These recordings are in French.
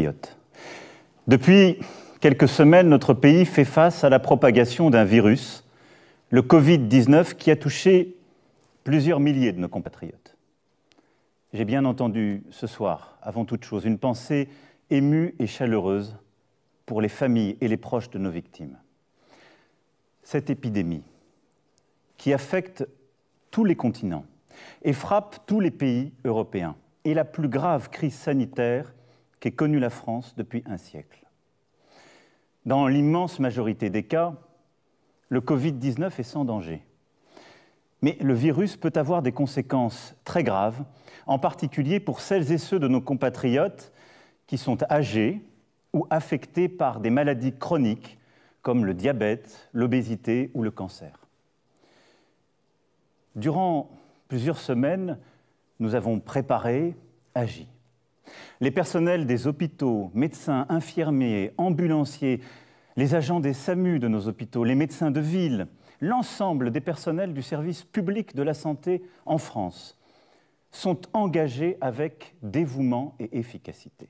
compatriotes, depuis quelques semaines, notre pays fait face à la propagation d'un virus, le Covid-19, qui a touché plusieurs milliers de nos compatriotes. J'ai bien entendu ce soir, avant toute chose, une pensée émue et chaleureuse pour les familles et les proches de nos victimes. Cette épidémie, qui affecte tous les continents et frappe tous les pays européens, est la plus grave crise sanitaire qu'ait connue la France depuis un siècle. Dans l'immense majorité des cas, le Covid-19 est sans danger. Mais le virus peut avoir des conséquences très graves, en particulier pour celles et ceux de nos compatriotes qui sont âgés ou affectés par des maladies chroniques comme le diabète, l'obésité ou le cancer. Durant plusieurs semaines, nous avons préparé, agi. Les personnels des hôpitaux, médecins, infirmiers, ambulanciers, les agents des SAMU de nos hôpitaux, les médecins de ville, l'ensemble des personnels du service public de la santé en France sont engagés avec dévouement et efficacité.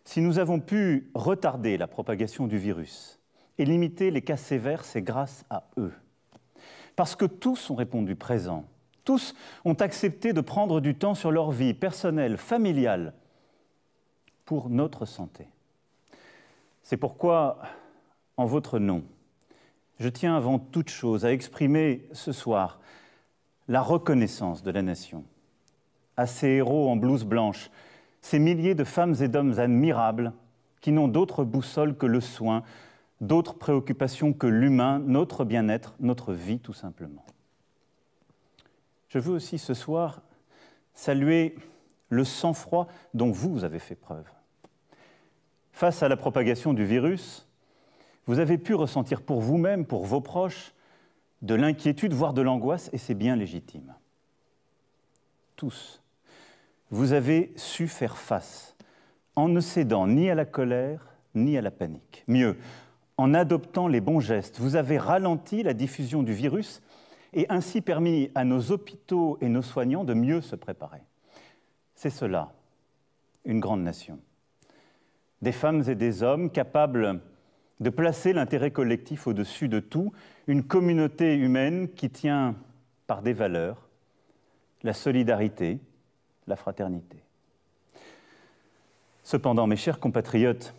Si nous avons pu retarder la propagation du virus et limiter les cas sévères, c'est grâce à eux. Parce que tous ont répondu présent, tous ont accepté de prendre du temps sur leur vie personnelle, familiale, pour notre santé. C'est pourquoi, en votre nom, je tiens avant toute chose à exprimer ce soir la reconnaissance de la nation à ces héros en blouse blanche, ces milliers de femmes et d'hommes admirables qui n'ont d'autre boussole que le soin, d'autres préoccupations que l'humain, notre bien-être, notre vie tout simplement. Je veux aussi ce soir saluer le sang-froid dont vous avez fait preuve. Face à la propagation du virus, vous avez pu ressentir pour vous-même, pour vos proches, de l'inquiétude, voire de l'angoisse, et c'est bien légitime. Tous, vous avez su faire face, en ne cédant ni à la colère, ni à la panique. Mieux, en adoptant les bons gestes, vous avez ralenti la diffusion du virus et ainsi permis à nos hôpitaux et nos soignants de mieux se préparer. C'est cela, une grande nation. Des femmes et des hommes capables de placer l'intérêt collectif au-dessus de tout, une communauté humaine qui tient par des valeurs, la solidarité, la fraternité. Cependant, mes chers compatriotes,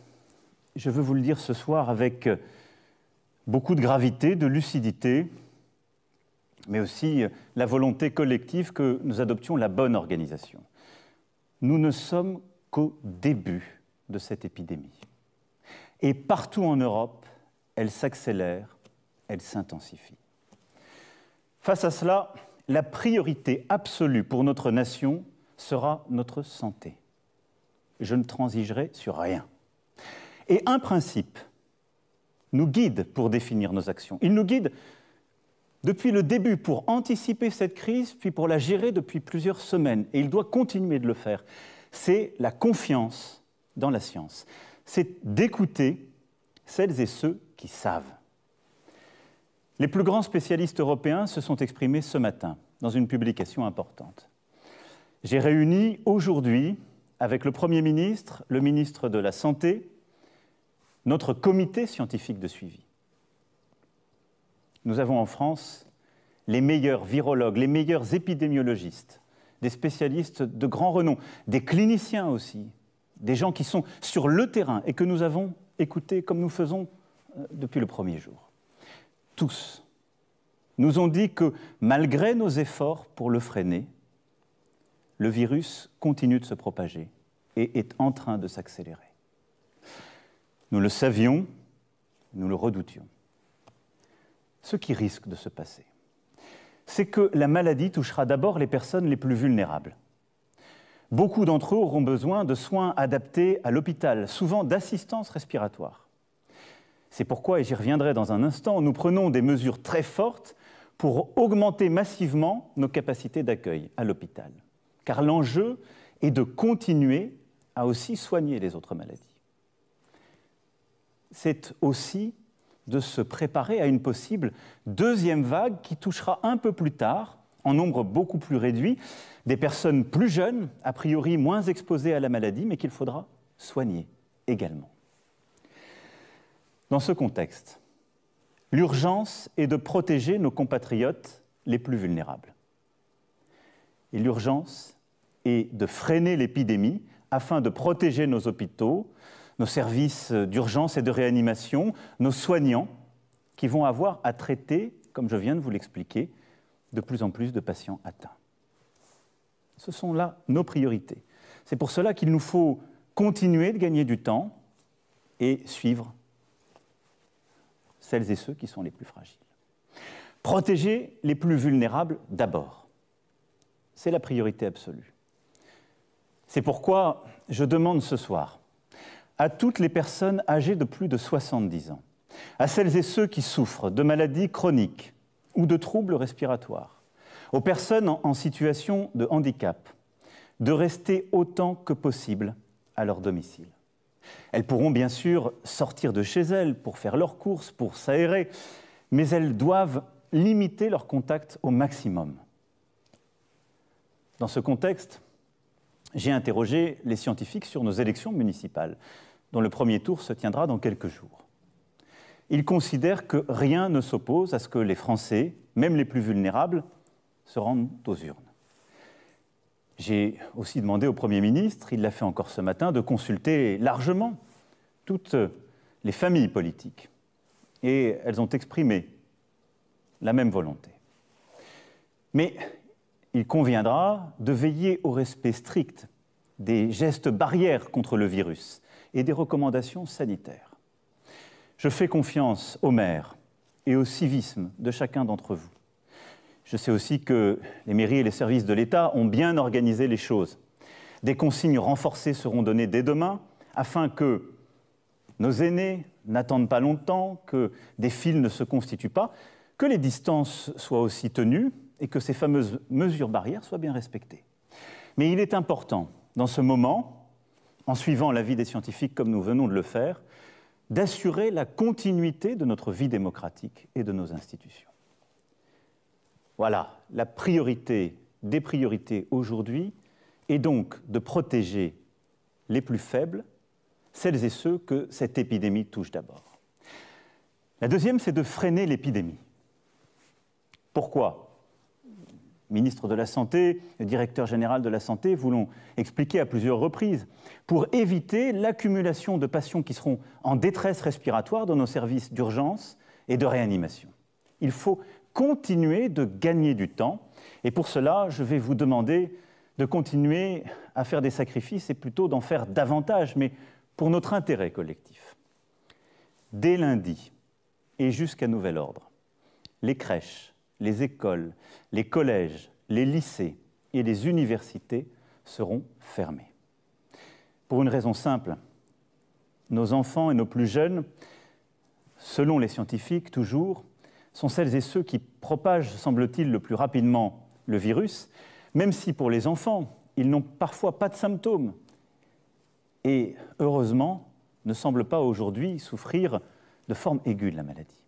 je veux vous le dire ce soir avec beaucoup de gravité, de lucidité, mais aussi la volonté collective que nous adoptions la bonne organisation. Nous ne sommes qu'au début de cette épidémie. Et partout en Europe, elle s'accélère, elle s'intensifie. Face à cela, la priorité absolue pour notre nation sera notre santé. Je ne transigerai sur rien. Et un principe nous guide pour définir nos actions. Il nous guide depuis le début pour anticiper cette crise, puis pour la gérer depuis plusieurs semaines. Et il doit continuer de le faire. C'est la confiance dans la science. C'est d'écouter celles et ceux qui savent. Les plus grands spécialistes européens se sont exprimés ce matin dans une publication importante. J'ai réuni aujourd'hui, avec le Premier ministre, le ministre de la Santé, notre comité scientifique de suivi. Nous avons en France les meilleurs virologues, les meilleurs épidémiologistes, des spécialistes de grand renom, des cliniciens aussi, des gens qui sont sur le terrain et que nous avons écoutés comme nous faisons depuis le premier jour. Tous nous ont dit que malgré nos efforts pour le freiner, le virus continue de se propager et est en train de s'accélérer. Nous le savions, nous le redoutions. Ce qui risque de se passer, c'est que la maladie touchera d'abord les personnes les plus vulnérables. Beaucoup d'entre eux auront besoin de soins adaptés à l'hôpital, souvent d'assistance respiratoire. C'est pourquoi, et j'y reviendrai dans un instant, nous prenons des mesures très fortes pour augmenter massivement nos capacités d'accueil à l'hôpital. Car l'enjeu est de continuer à aussi soigner les autres maladies. C'est aussi de se préparer à une possible deuxième vague qui touchera un peu plus tard, en nombre beaucoup plus réduit, des personnes plus jeunes, a priori moins exposées à la maladie, mais qu'il faudra soigner également. Dans ce contexte, l'urgence est de protéger nos compatriotes les plus vulnérables. Et l'urgence est de freiner l'épidémie afin de protéger nos hôpitaux, nos services d'urgence et de réanimation, nos soignants qui vont avoir à traiter, comme je viens de vous l'expliquer, de plus en plus de patients atteints. Ce sont là nos priorités. C'est pour cela qu'il nous faut continuer de gagner du temps et suivre celles et ceux qui sont les plus fragiles. Protéger les plus vulnérables d'abord. C'est la priorité absolue. C'est pourquoi je demande ce soir à toutes les personnes âgées de plus de 70 ans, à celles et ceux qui souffrent de maladies chroniques ou de troubles respiratoires, aux personnes en situation de handicap, de rester autant que possible à leur domicile. Elles pourront bien sûr sortir de chez elles pour faire leurs courses, pour s'aérer, mais elles doivent limiter leur contact au maximum. Dans ce contexte, j'ai interrogé les scientifiques sur nos élections municipales, dont le premier tour se tiendra dans quelques jours. Ils considèrent que rien ne s'oppose à ce que les Français, même les plus vulnérables, se rendent aux urnes. J'ai aussi demandé au Premier ministre, il l'a fait encore ce matin, de consulter largement toutes les familles politiques. Et elles ont exprimé la même volonté. Mais il conviendra de veiller au respect strict des gestes barrières contre le virus et des recommandations sanitaires. Je fais confiance aux maires et au civisme de chacun d'entre vous. Je sais aussi que les mairies et les services de l'État ont bien organisé les choses. Des consignes renforcées seront données dès demain afin que nos aînés n'attendent pas longtemps, que des files ne se constituent pas, que les distances soient aussi tenues et que ces fameuses mesures barrières soient bien respectées. Mais il est important, dans ce moment, en suivant l'avis des scientifiques comme nous venons de le faire, d'assurer la continuité de notre vie démocratique et de nos institutions. Voilà, la priorité des priorités aujourd'hui est donc de protéger les plus faibles, celles et ceux que cette épidémie touche d'abord. La deuxième, c'est de freiner l'épidémie. Pourquoi ? Le ministre de la Santé, le directeur général de la Santé vous l'ont expliqué à plusieurs reprises, pour éviter l'accumulation de patients qui seront en détresse respiratoire dans nos services d'urgence et de réanimation. Il faut continuer de gagner du temps, et pour cela, je vais vous demander de continuer à faire des sacrifices et plutôt d'en faire davantage, mais pour notre intérêt collectif. Dès lundi et jusqu'à nouvel ordre, les crèches, les écoles, les collèges, les lycées et les universités seront fermés. Pour une raison simple, nos enfants et nos plus jeunes, selon les scientifiques toujours, sont celles et ceux qui propagent, semble-t-il, le plus rapidement le virus, même si pour les enfants, ils n'ont parfois pas de symptômes et, heureusement, ne semblent pas aujourd'hui souffrir de forme aiguë de la maladie.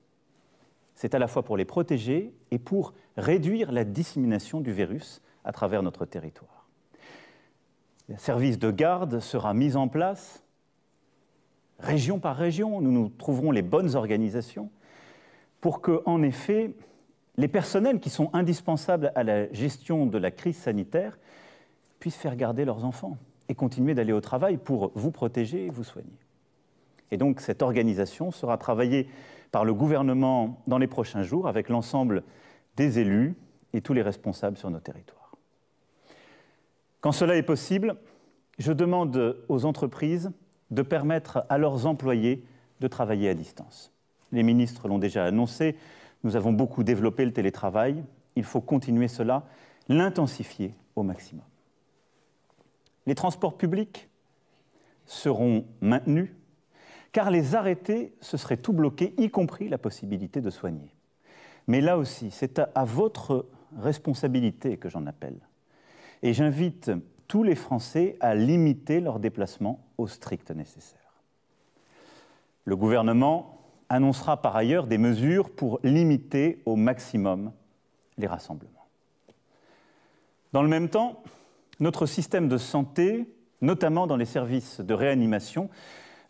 C'est à la fois pour les protéger et pour réduire la dissémination du virus à travers notre territoire. Un service de garde sera mis en place, région par région, nous trouverons les bonnes organisations pour que, en effet, les personnels qui sont indispensables à la gestion de la crise sanitaire puissent faire garder leurs enfants et continuer d'aller au travail pour vous protéger et vous soigner. Et donc, cette organisation sera travaillée par le gouvernement dans les prochains jours avec l'ensemble des élus et tous les responsables sur nos territoires. Quand cela est possible, je demande aux entreprises de permettre à leurs employés de travailler à distance. Les ministres l'ont déjà annoncé, nous avons beaucoup développé le télétravail, il faut continuer cela, l'intensifier au maximum. Les transports publics seront maintenus, car les arrêtés, ce serait tout bloqué, y compris la possibilité de soigner. Mais là aussi, c'est à votre responsabilité que j'en appelle. Et j'invite tous les Français à limiter leurs déplacements au strict nécessaire. Le gouvernement annoncera par ailleurs des mesures pour limiter au maximum les rassemblements. Dans le même temps, notre système de santé notamment dans les services de réanimation,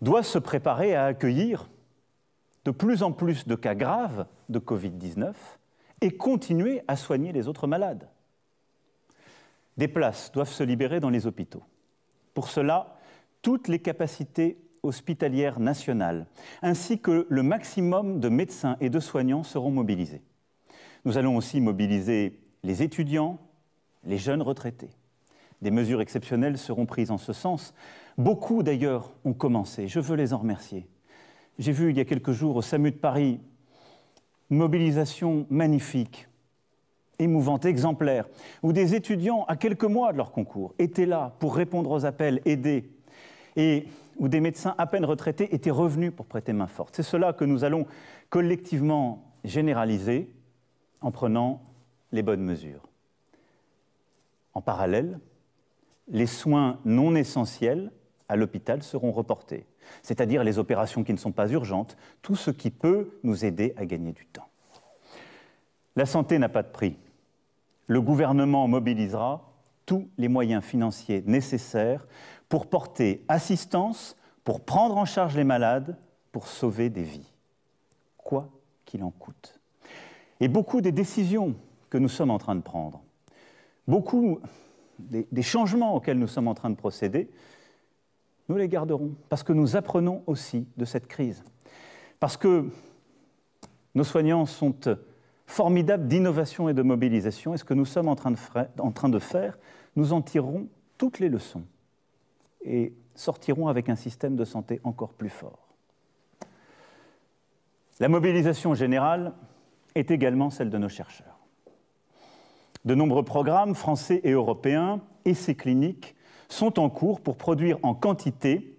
doit se préparer à accueillir de plus en plus de cas graves de Covid-19 et continuer à soigner les autres malades. Des places doivent se libérer dans les hôpitaux. Pour cela, toutes les capacités hospitalières nationales, ainsi que le maximum de médecins et de soignants seront mobilisés. Nous allons aussi mobiliser les étudiants, les jeunes retraités. Des mesures exceptionnelles seront prises en ce sens. Beaucoup d'ailleurs ont commencé, je veux les en remercier. J'ai vu il y a quelques jours au SAMU de Paris une mobilisation magnifique, émouvante, exemplaire, où des étudiants, à quelques mois de leur concours, étaient là pour répondre aux appels, aider, et où des médecins à peine retraités étaient revenus pour prêter main forte. C'est cela que nous allons collectivement généraliser en prenant les bonnes mesures. En parallèle, les soins non essentiels à l'hôpital seront reportés, c'est-à-dire les opérations qui ne sont pas urgentes, tout ce qui peut nous aider à gagner du temps. La santé n'a pas de prix. Le gouvernement mobilisera tous les moyens financiers nécessaires pour porter assistance, pour prendre en charge les malades, pour sauver des vies, quoi qu'il en coûte. Et beaucoup des décisions que nous sommes en train de prendre, beaucoup des changements auxquels nous sommes en train de procéder, nous les garderons, parce que nous apprenons aussi de cette crise. Parce que nos soignants sont formidables d'innovation et de mobilisation, et ce que nous sommes en train de faire, nous en tirerons toutes les leçons et sortirons avec un système de santé encore plus fort. La mobilisation générale est également celle de nos chercheurs. De nombreux programmes français et européens, essais cliniques, sont en cours pour produire en quantité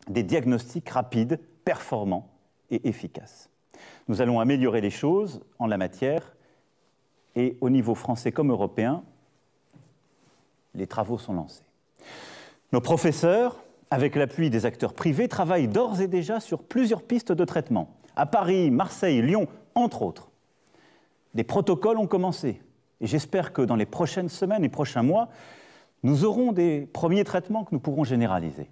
des diagnostics rapides, performants et efficaces. Nous allons améliorer les choses en la matière et au niveau français comme européen, les travaux sont lancés. Nos professeurs, avec l'appui des acteurs privés, travaillent d'ores et déjà sur plusieurs pistes de traitement. À Paris, Marseille, Lyon, entre autres. Des protocoles ont commencé. Et j'espère que dans les prochaines semaines et prochains mois, nous aurons des premiers traitements que nous pourrons généraliser.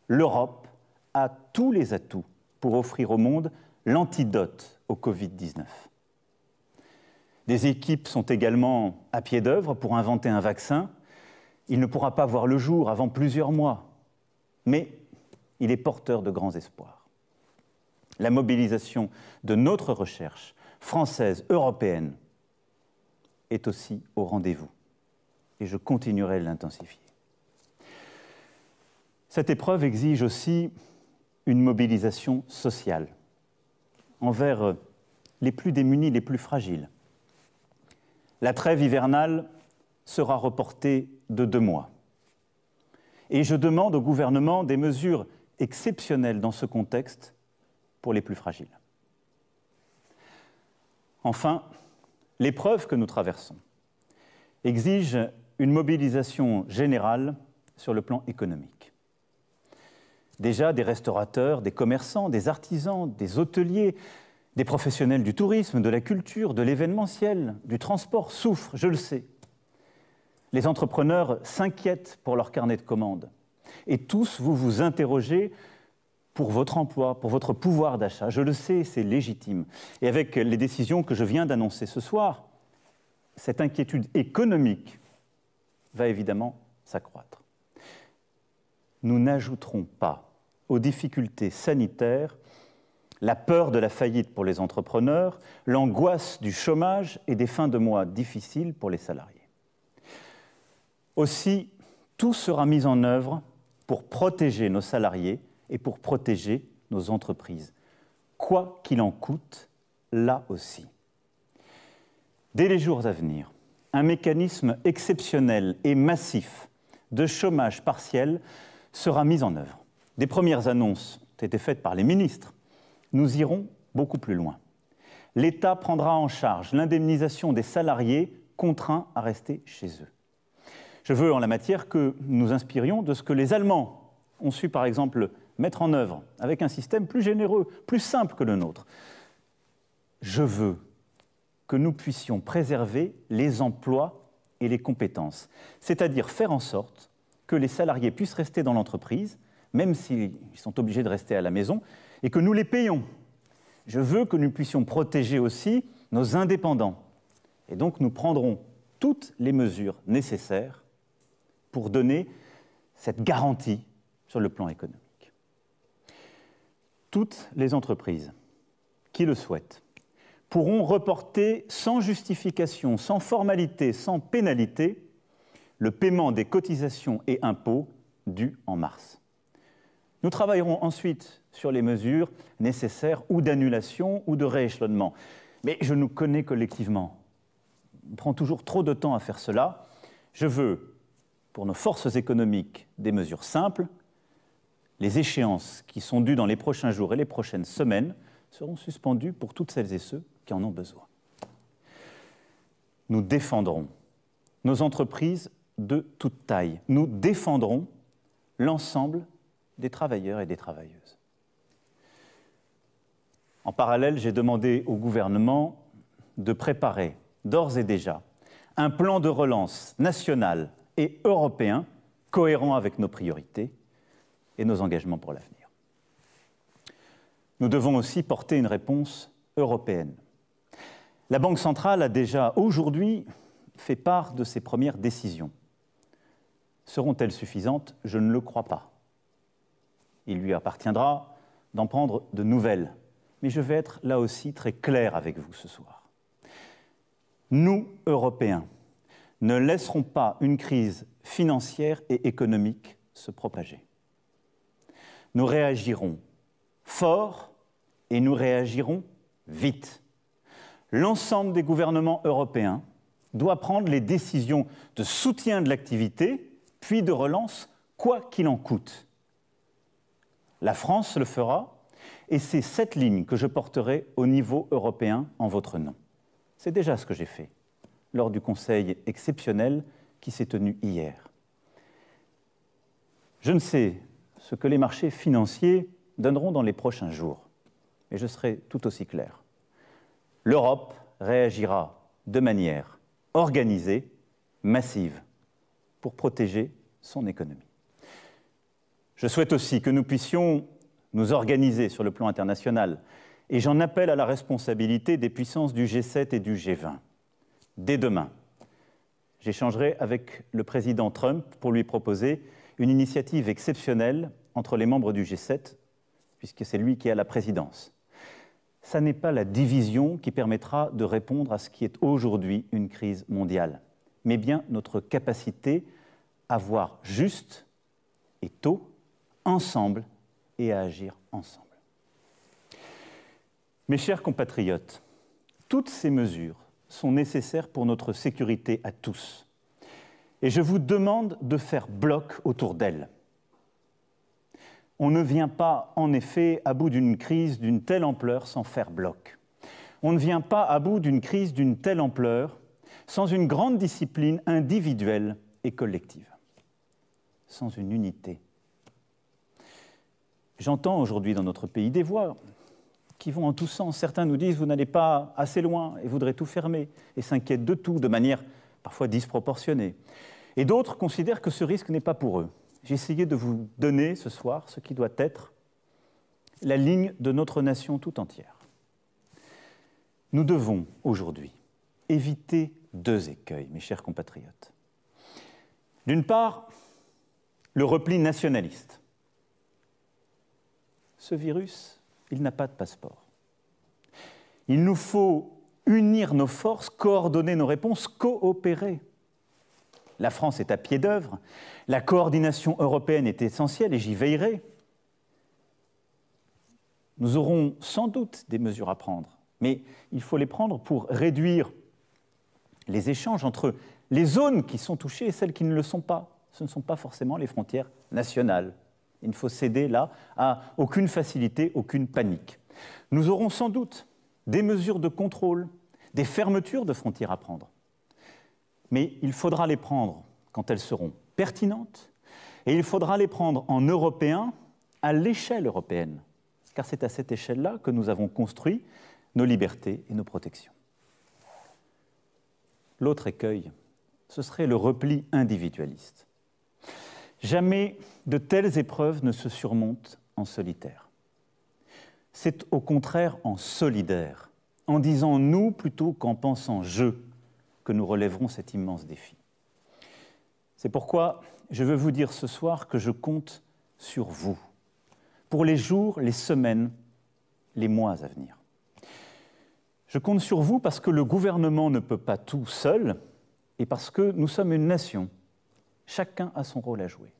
L'Europe a tous les atouts pour offrir au monde l'antidote au Covid-19. Des équipes sont également à pied d'œuvre pour inventer un vaccin. Il ne pourra pas voir le jour avant plusieurs mois, mais il est porteur de grands espoirs. La mobilisation de notre recherche française, européenne, est aussi au rendez-vous. Et je continuerai de l'intensifier. Cette épreuve exige aussi une mobilisation sociale envers les plus démunis, les plus fragiles. La trêve hivernale sera reportée de 2 mois. Et je demande au gouvernement des mesures exceptionnelles dans ce contexte pour les plus fragiles. Enfin, l'épreuve que nous traversons exige une mobilisation générale sur le plan économique. Déjà, des restaurateurs, des commerçants, des artisans, des hôteliers, des professionnels du tourisme, de la culture, de l'événementiel, du transport souffrent, je le sais. Les entrepreneurs s'inquiètent pour leur carnet de commandes. Et tous, vous vous interrogez pour votre emploi, pour votre pouvoir d'achat. Je le sais, c'est légitime. Et avec les décisions que je viens d'annoncer ce soir, cette inquiétude économique va évidemment s'accroître. Nous n'ajouterons pas aux difficultés sanitaires la peur de la faillite pour les entrepreneurs, l'angoisse du chômage et des fins de mois difficiles pour les salariés. Aussi, tout sera mis en œuvre pour protéger nos salariés et pour protéger nos entreprises, quoi qu'il en coûte, là aussi. Dès les jours à venir, un mécanisme exceptionnel et massif de chômage partiel sera mis en œuvre. Des premières annonces ont été faites par les ministres. Nous irons beaucoup plus loin. L'État prendra en charge l'indemnisation des salariés contraints à rester chez eux. Je veux en la matière que nous inspirions de ce que les Allemands ont su par exemple mettre en œuvre avec un système plus généreux, plus simple que le nôtre. Je veux que nous puissions préserver les emplois et les compétences, c'est-à-dire faire en sorte que les salariés puissent rester dans l'entreprise, même s'ils sont obligés de rester à la maison, et que nous les payons. Je veux que nous puissions protéger aussi nos indépendants. Et donc nous prendrons toutes les mesures nécessaires pour donner cette garantie sur le plan économique. Toutes les entreprises qui le souhaitent pourront reporter sans justification, sans formalité, sans pénalité, le paiement des cotisations et impôts dus en mars. Nous travaillerons ensuite sur les mesures nécessaires ou d'annulation ou de rééchelonnement. Mais je nous connais collectivement. On prend toujours trop de temps à faire cela. Je veux, pour nos forces économiques, des mesures simples. Les échéances qui sont dues dans les prochains jours et les prochaines semaines seront suspendues pour toutes celles et ceux qui en ont besoin. Nous défendrons nos entreprises de toute taille. Nous défendrons l'ensemble des travailleurs et des travailleuses. En parallèle, j'ai demandé au gouvernement de préparer d'ores et déjà un plan de relance national et européen cohérent avec nos priorités et nos engagements pour l'avenir. Nous devons aussi porter une réponse européenne. La Banque centrale a déjà aujourd'hui fait part de ses premières décisions. Seront-elles suffisantes? Je ne le crois pas. Il lui appartiendra d'en prendre de nouvelles. Mais je vais être là aussi très clair avec vous ce soir. Nous, Européens, ne laisserons pas une crise financière et économique se propager. Nous réagirons fort et nous réagirons vite. L'ensemble des gouvernements européens doit prendre les décisions de soutien de l'activité, puis de relance, quoi qu'il en coûte. La France le fera, et c'est cette ligne que je porterai au niveau européen en votre nom. C'est déjà ce que j'ai fait lors du Conseil exceptionnel qui s'est tenu hier. Je ne sais ce que les marchés financiers donneront dans les prochains jours, mais je serai tout aussi clair. L'Europe réagira de manière organisée, massive, pour protéger son économie. Je souhaite aussi que nous puissions nous organiser sur le plan international, et j'en appelle à la responsabilité des puissances du G7 et du G20. Dès demain, j'échangerai avec le président Trump pour lui proposer une initiative exceptionnelle entre les membres du G7, puisque c'est lui qui a la présidence. Ça n'est pas la division qui permettra de répondre à ce qui est aujourd'hui une crise mondiale, mais bien notre capacité à voir juste et tôt, ensemble, et à agir ensemble. Mes chers compatriotes, toutes ces mesures sont nécessaires pour notre sécurité à tous. Et je vous demande de faire bloc autour d'elles. On ne vient pas, en effet, à bout d'une crise d'une telle ampleur sans faire bloc. On ne vient pas à bout d'une crise d'une telle ampleur sans une grande discipline individuelle et collective, sans une unité. J'entends aujourd'hui dans notre pays des voix qui vont en tous sens. Certains nous disent « vous n'allez pas assez loin et voudraient tout fermer » et s'inquiètent de tout de manière parfois disproportionnée. Et d'autres considèrent que ce risque n'est pas pour eux. J'ai essayé de vous donner ce soir ce qui doit être la ligne de notre nation tout entière. Nous devons aujourd'hui éviter deux écueils, mes chers compatriotes. D'une part, le repli nationaliste. Ce virus, il n'a pas de passeport. Il nous faut unir nos forces, coordonner nos réponses, coopérer. La France est à pied d'œuvre, la coordination européenne est essentielle et j'y veillerai. Nous aurons sans doute des mesures à prendre, mais il faut les prendre pour réduire les échanges entre les zones qui sont touchées et celles qui ne le sont pas. Ce ne sont pas forcément les frontières nationales. Il ne faut céder là à aucune facilité, aucune panique. Nous aurons sans doute des mesures de contrôle, des fermetures de frontières à prendre. Mais il faudra les prendre quand elles seront pertinentes et il faudra les prendre en européen à l'échelle européenne. Car c'est à cette échelle-là que nous avons construit nos libertés et nos protections. L'autre écueil, ce serait le repli individualiste. Jamais de telles épreuves ne se surmontent en solitaire. C'est au contraire en solidaire, en disant « nous » plutôt qu'en pensant « je », que nous relèverons cet immense défi. C'est pourquoi je veux vous dire ce soir que je compte sur vous, pour les jours, les semaines, les mois à venir. Je compte sur vous parce que le gouvernement ne peut pas tout seul et parce que nous sommes une nation. Chacun a son rôle à jouer.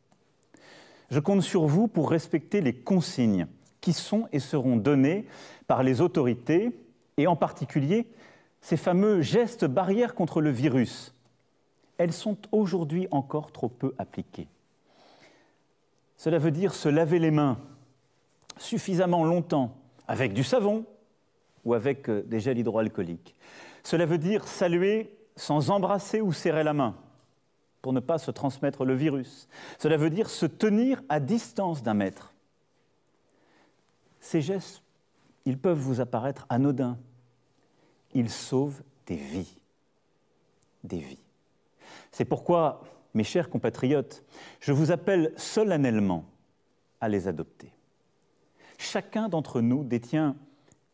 Je compte sur vous pour respecter les consignes qui sont et seront données par les autorités et en particulier ces fameux gestes barrières contre le virus. Elles sont aujourd'hui encore trop peu appliquées. Cela veut dire se laver les mains suffisamment longtemps avec du savon ou avec des gels hydroalcooliques. Cela veut dire saluer sans embrasser ou serrer la main pour ne pas se transmettre le virus. Cela veut dire se tenir à distance d'1 mètre. Ces gestes, ils peuvent vous apparaître anodins. Ils sauvent des vies. Des vies. C'est pourquoi, mes chers compatriotes, je vous appelle solennellement à les adopter. Chacun d'entre nous détient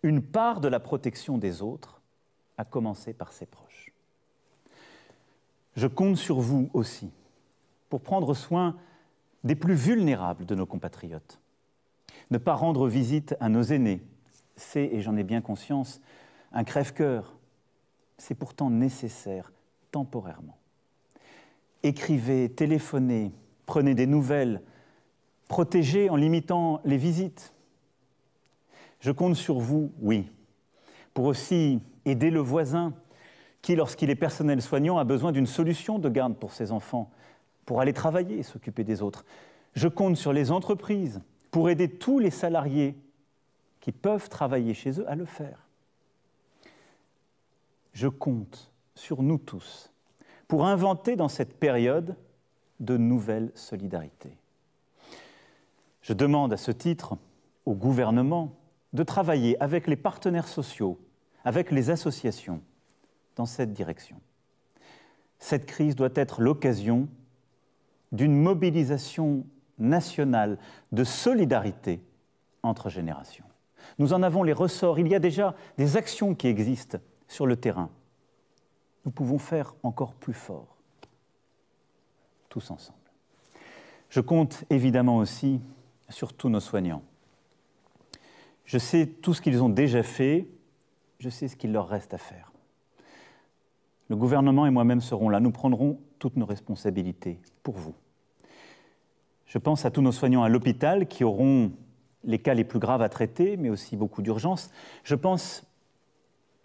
une part de la protection des autres, à commencer par ses proches. Je compte sur vous aussi pour prendre soin des plus vulnérables de nos compatriotes. Ne pas rendre visite à nos aînés, c'est, et j'en ai bien conscience, un crève-cœur. C'est pourtant nécessaire temporairement. Écrivez, téléphonez, prenez des nouvelles, protégez en limitant les visites. Je compte sur vous, oui, pour aussi aider le voisin qui, lorsqu'il est personnel soignant, a besoin d'une solution de garde pour ses enfants, pour aller travailler et s'occuper des autres. Je compte sur les entreprises pour aider tous les salariés qui peuvent travailler chez eux à le faire. Je compte sur nous tous pour inventer dans cette période de nouvelles solidarités. Je demande à ce titre au gouvernement de travailler avec les partenaires sociaux, avec les associations, dans cette direction. Cette crise doit être l'occasion d'une mobilisation nationale de solidarité entre générations. Nous en avons les ressorts, il y a déjà des actions qui existent sur le terrain. Nous pouvons faire encore plus fort, tous ensemble. Je compte évidemment aussi sur tous nos soignants. Je sais tout ce qu'ils ont déjà fait, je sais ce qu'il leur reste à faire. Le gouvernement et moi-même serons là, nous prendrons toutes nos responsabilités pour vous. Je pense à tous nos soignants à l'hôpital qui auront les cas les plus graves à traiter, mais aussi beaucoup d'urgences. Je pense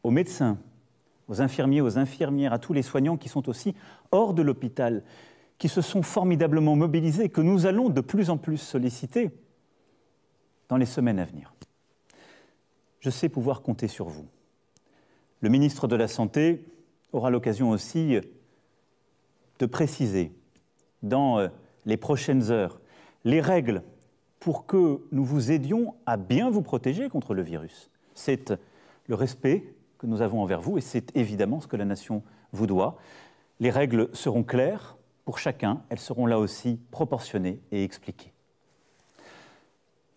aux médecins, aux infirmiers, aux infirmières, à tous les soignants qui sont aussi hors de l'hôpital, qui se sont formidablement mobilisés, que nous allons de plus en plus solliciter dans les semaines à venir. Je sais pouvoir compter sur vous. Le ministre de la Santé aura l'occasion aussi de préciser dans les prochaines heures les règles pour que nous vous aidions à bien vous protéger contre le virus. C'est le respect que nous avons envers vous et c'est évidemment ce que la nation vous doit. Les règles seront claires pour chacun, elles seront là aussi proportionnées et expliquées.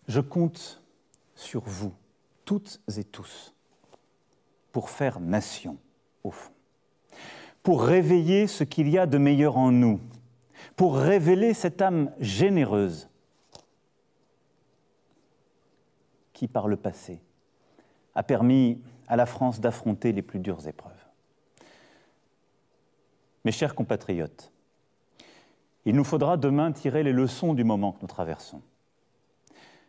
Je compte sur vous, toutes et tous, pour faire nation, au fond, pour réveiller ce qu'il y a de meilleur en nous, pour révéler cette âme généreuse qui, par le passé, a permis à la France d'affronter les plus dures épreuves. Mes chers compatriotes, il nous faudra demain tirer les leçons du moment que nous traversons.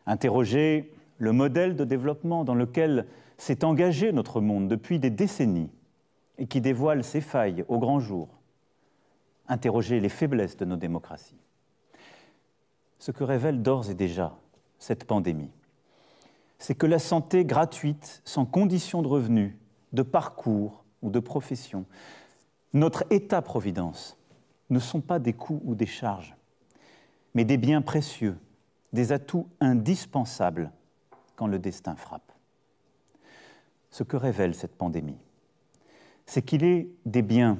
Interroger le modèle de développement dans lequel s'est engagé notre monde depuis des décennies et qui dévoile ses failles au grand jour. Interroger les faiblesses de nos démocraties. Ce que révèle d'ores et déjà cette pandémie, c'est que la santé gratuite, sans condition de revenus, de parcours ou de profession, notre État-providence, ne sont pas des coûts ou des charges, mais des biens précieux, des atouts indispensables quand le destin frappe. Ce que révèle cette pandémie, c'est qu'il est des biens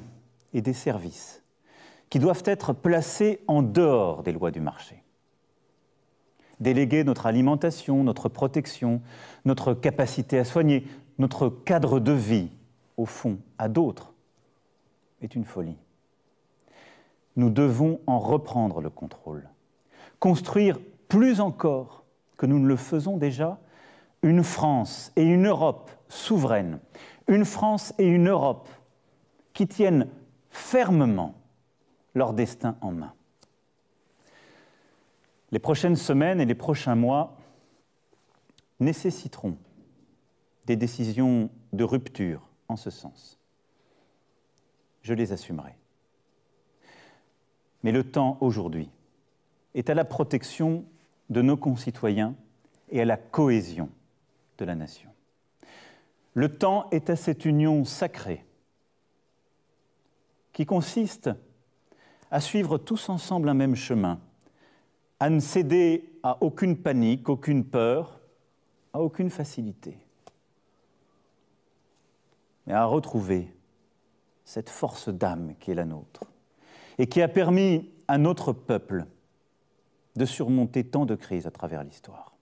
et des services qui doivent être placés en dehors des lois du marché. Déléguer notre alimentation, notre protection, notre capacité à soigner, notre cadre de vie, au fond, à d'autres, est une folie. Nous devons en reprendre le contrôle, construire plus encore que nous ne le faisons déjà, une France et une Europe souveraines, une France et une Europe qui tiennent fermement leur destin en main. Les prochaines semaines et les prochains mois nécessiteront des décisions de rupture en ce sens. Je les assumerai. Mais le temps aujourd'hui est à la protection de nos concitoyens et à la cohésion de la nation. Le temps est à cette union sacrée qui consiste à suivre tous ensemble un même chemin, à ne céder à aucune panique, aucune peur, à aucune facilité, mais à retrouver cette force d'âme qui est la nôtre et qui a permis à notre peuple de surmonter tant de crises à travers l'histoire.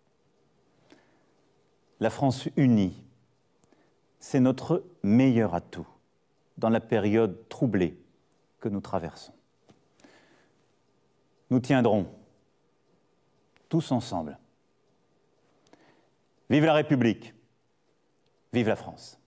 La France unie, c'est notre meilleur atout dans la période troublée que nous traversons. Nous tiendrons tous ensemble. Vive la République, vive la France.